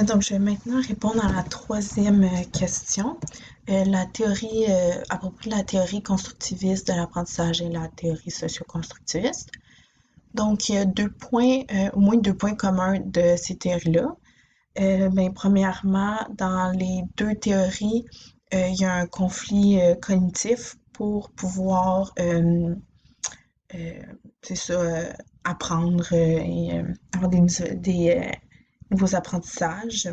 Donc, je vais maintenant répondre à la troisième question. La théorie, à propos de la théorie constructiviste de l'apprentissage et la théorie socio-constructiviste. Donc, il y a au moins deux points communs de ces théories-là. Premièrement, dans les deux théories, il y a un conflit cognitif pour pouvoir, euh, c'est ça, apprendre et avoir des nouveaux apprentissages.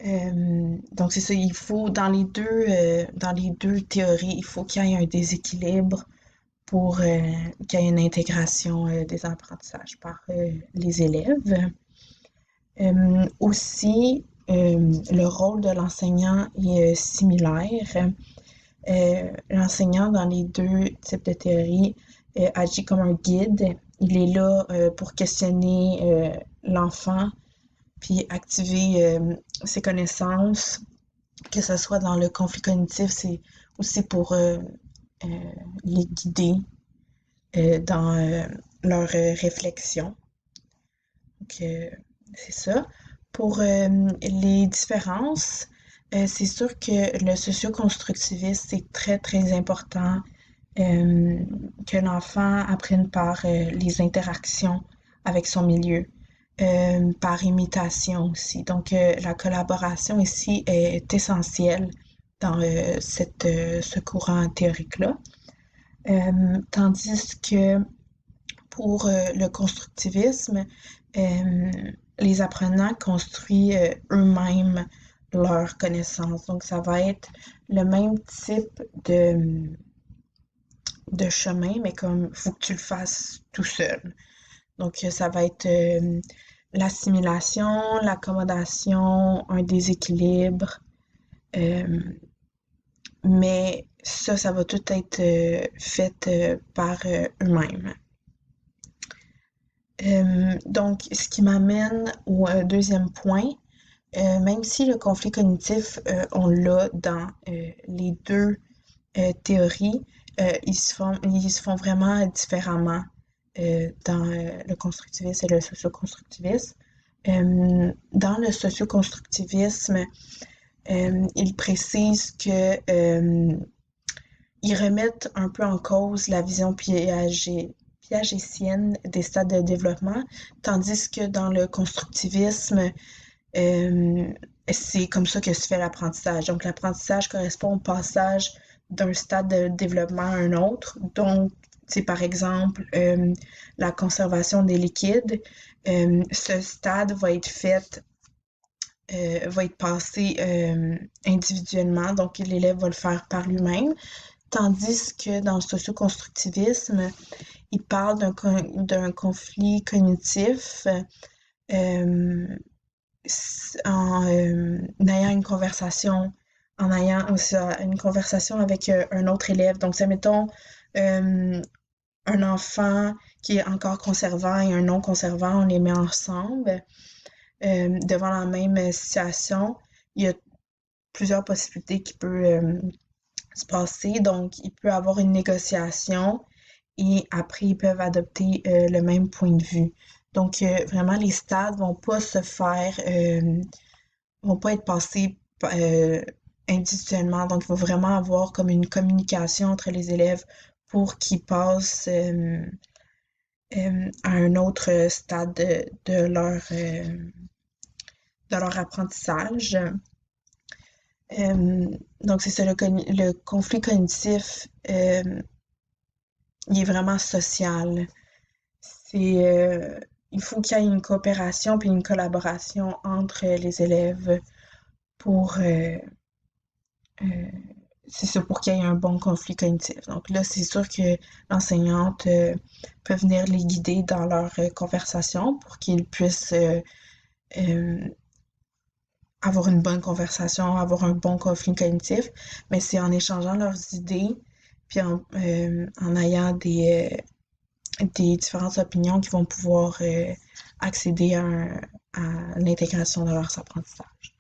Donc c'est ça, il faut dans les deux théories, il faut qu'il y ait un déséquilibre pour qu'il y ait une intégration des apprentissages par les élèves. Aussi, le rôle de l'enseignant est similaire. L'enseignant dans les deux types de théories agit comme un guide. Il est là pour questionner l'enfant puis activer ses connaissances, que ce soit dans le conflit cognitif, c'est aussi pour euh, les guider dans leur réflexion. Donc, c'est ça. Pour les différences, c'est sûr que le socio-constructivisme, c'est très, très important que l'enfant apprenne par les interactions avec son milieu, par imitation aussi. Donc, la collaboration ici est essentielle dans ce courant théorique-là. Tandis que pour le constructivisme, euh, les apprenants construisent eux-mêmes leurs connaissances. Donc, ça va être le même type de chemin, mais comme il faut que tu le fasses tout seul. Donc, ça va être l'assimilation, l'accommodation, un déséquilibre. euh, mais ça va tout être fait par eux-mêmes. Donc, ce qui m'amène au deuxième point, même si le conflit cognitif, on l'a dans les deux théories, ils se font vraiment différemment dans le constructivisme et le socio-constructivisme. Dans le socio-constructivisme, ils précisent que ils remettent un peu en cause la vision piagétienne des stades de développement, tandis que dans le constructivisme, euh, c'est comme ça que se fait l'apprentissage. Donc, l'apprentissage correspond au passage d'un stade de développement à un autre. Donc, c'est par exemple la conservation des liquides. Ce stade va être passé individuellement, donc l'élève va le faire par lui-même. Tandis que dans le socio-constructivisme, il parle d'un conflit cognitif euh, ayant une conversation, en ayant aussi une conversation avec un autre élève. Donc, ça mettons euh, un enfant qui est encore conservant et un non conservant, on les met ensemble devant la même situation. Il y a plusieurs possibilités qui peuvent se passer. Donc, il peut y avoir une négociation et après, ils peuvent adopter le même point de vue. Donc, vraiment, les stades vont pas être passés individuellement. Donc, il faut vraiment avoir comme une communication entre les élèves pour qu'ils passent à un autre stade de leur apprentissage. Donc, c'est ça, le conflit cognitif, il est vraiment social. C'est, il faut qu'il y ait une coopération puis une collaboration entre les élèves pour, euh, c'est ça, pour qu'il y ait un bon conflit cognitif. Donc là, c'est sûr que l'enseignante peut venir les guider dans leur conversation pour qu'ils puissent euh, avoir une bonne conversation, avoir un bon conflit cognitif, mais c'est en échangeant leurs idées, puis en ayant des différentes opinions qui vont pouvoir accéder à l'intégration de leurs apprentissages.